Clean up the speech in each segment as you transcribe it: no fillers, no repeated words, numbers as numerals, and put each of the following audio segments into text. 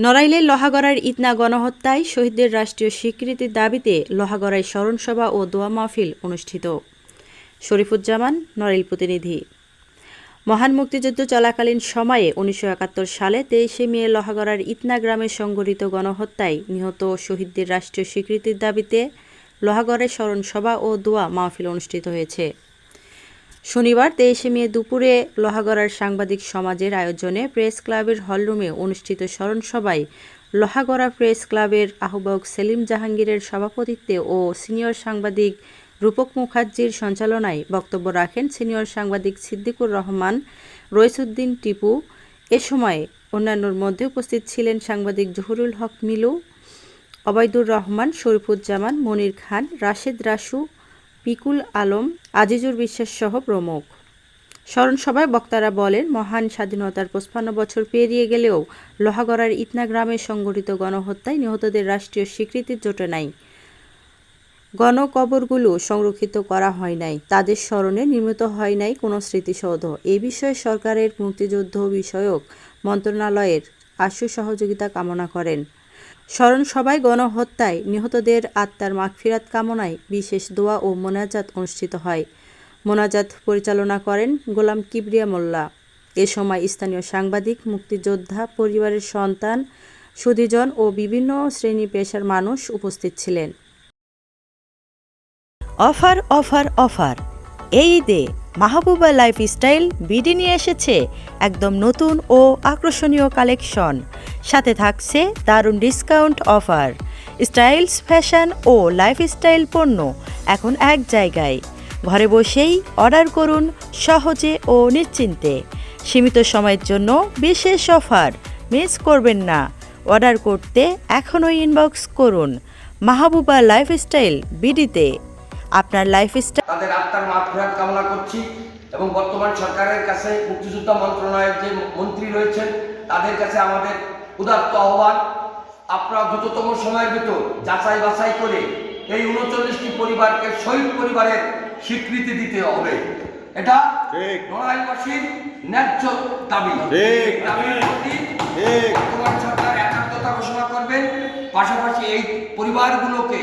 নড়াইলের লোহাগড়ার ইতনা গণহত্যায় শহীদদের রাষ্ট্রীয় স্বীকৃতির দাবিতে লোহাগড়ায় স্মরণসভা ও দোয়া মাহফিল অনুষ্ঠিত। শরীফুজ্জামান, নড়াইল প্রতিনিধি। মহান মুক্তিযুদ্ধ চলাকালীন সময়ে 1971 সালে 23শে মে লোহাগড়ার ইতনা গ্রামে সংঘটিত গণহত্যায় নিহত শহীদদের রাষ্ট্রীয় স্বীকৃতির দাবিতে লোহাগড়ায় স্মরণসভা ও দোয়া মাহফিল অনুষ্ঠিত হয়েছে। শনিবার 23শে মে দুপুরে লোহাগড়ার সাংবাদিক সমাজের আয়োজনে প্রেস ক্লাবের হলরুমে অনুষ্ঠিত স্মরণসভায় লোহাগড়া প্রেস ক্লাবের আহ্বায়ক সেলিম জাহাঙ্গীরের সভাপতিত্বে ও সিনিয়র সাংবাদিক রূপক মুখার্জির সঞ্চালনায় বক্তব্য রাখেন সিনিয়র সাংবাদিক সিদ্দিকুর রহমান, রইসুদ্দিন টিপু। এ সময় অন্যান্যর মধ্যে উপস্থিত ছিলেন সাংবাদিক জহুরুল হক মিলু, অবায়দুর রহমান, শরীফুজ্জামান, মনির খান, রাশেদ রাসু, পিকুল আলম, আজিজুর বিশ্বাস সহ প্রমুখ। স্মরণসভায় বক্তারা বলেন, মহান স্বাধীনতার 55 বছর পেরিয়ে গেলেও লোহাগড়ার ইতনা গ্রামে সংঘটিত গণহত্যায় নিহতদের রাষ্ট্রীয় স্বীকৃতি জোটে নাই। গণকবরগুলো সংরক্ষিত করা হয় নাই, তাদের স্মরণে নির্মিত হয় নাই কোনো স্মৃতিসৌধ। এ বিষয়ে সরকারের মুক্তিযুদ্ধ বিষয়ক মন্ত্রণালয়ের আশু সহযোগিতা কামনা করেন। স্মরণসভায় গণহত্যায় নিহতদের আত্মার মাগফিরাত কামনায় বিশেষ দোয়া ও মোনাজাত অনুষ্ঠিত হয়। মোনাজাত পরিচালনা করেন গোলাম কিবরিয়া মোল্লা। এ সময় স্থানীয় সাংবাদিক, মুক্তিযোদ্ধা পরিবারের সন্তান, সুধীজন ও বিভিন্ন শ্রেণী পেশার মানুষ উপস্থিত ছিলেন। Offer offer offer! এই ঈদে মাহবুবা লাইফস্টাইল বিডি নিয়ে এসেছে একদম নতুন ও আকর্ষণীয় কালেকশন। সাথে থাকছে দারুণ ডিসকাউন্ট অফার। স্টাইলস, ফ্যাশন ও লাইফস্টাইল পণ্য এখন এক জায়গায়। ঘরে বসেই অর্ডার করুন সহজে ও নিশ্চিন্তে। সীমিত সময়ের জন্য বিশেষ অফার মিস করবেন না। অর্ডার করতে এখনই ইনবক্স করুন মাহবুবা লাইফস্টাইল বিডিতে। আপনার লাইফস্টাইল তাদের আত্মার মাগফিরাত কামনা করছি এবং বর্তমান সরকারের কাছে মুক্তিযোদ্ধা মন্ত্রণালয়ের যে মন্ত্রী রয়েছেন তাদের কাছে আমাদের উদাত্ত আহ্বান, আপনারা দ্রুততম সময়ের ভিতর যাচাই বাছাই করে এই 39টি পরিবারকে শহীদ পরিবারের স্বীকৃতি দিতে হবে। এটা নড়াইলবাসীর ন্যায্য দাবি। দাবির প্রতি বর্তমান সরকার একাত্মতা ঘোষণা করবেন, পাশাপাশি এই পরিবারগুলোকে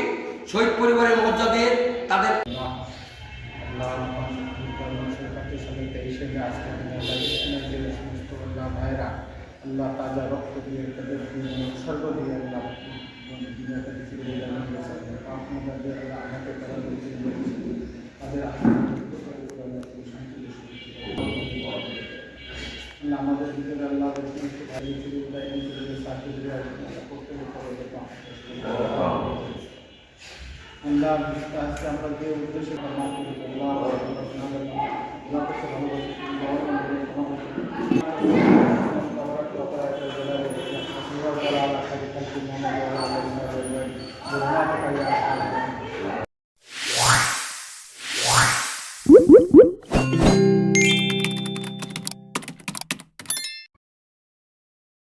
শহীদ পরিবারের মর্যাদা দিয়ে তাদের আল্লাহ তাজা রক্ত দিয়ে তাদের উৎসর্গ দিয়ে আল্লাহ আমাকে তাদের আমাদের ভিতরে আল্লাহ আল্লাহ আজকে আমরা যে উদ্দেশ্যে ভালোবাসি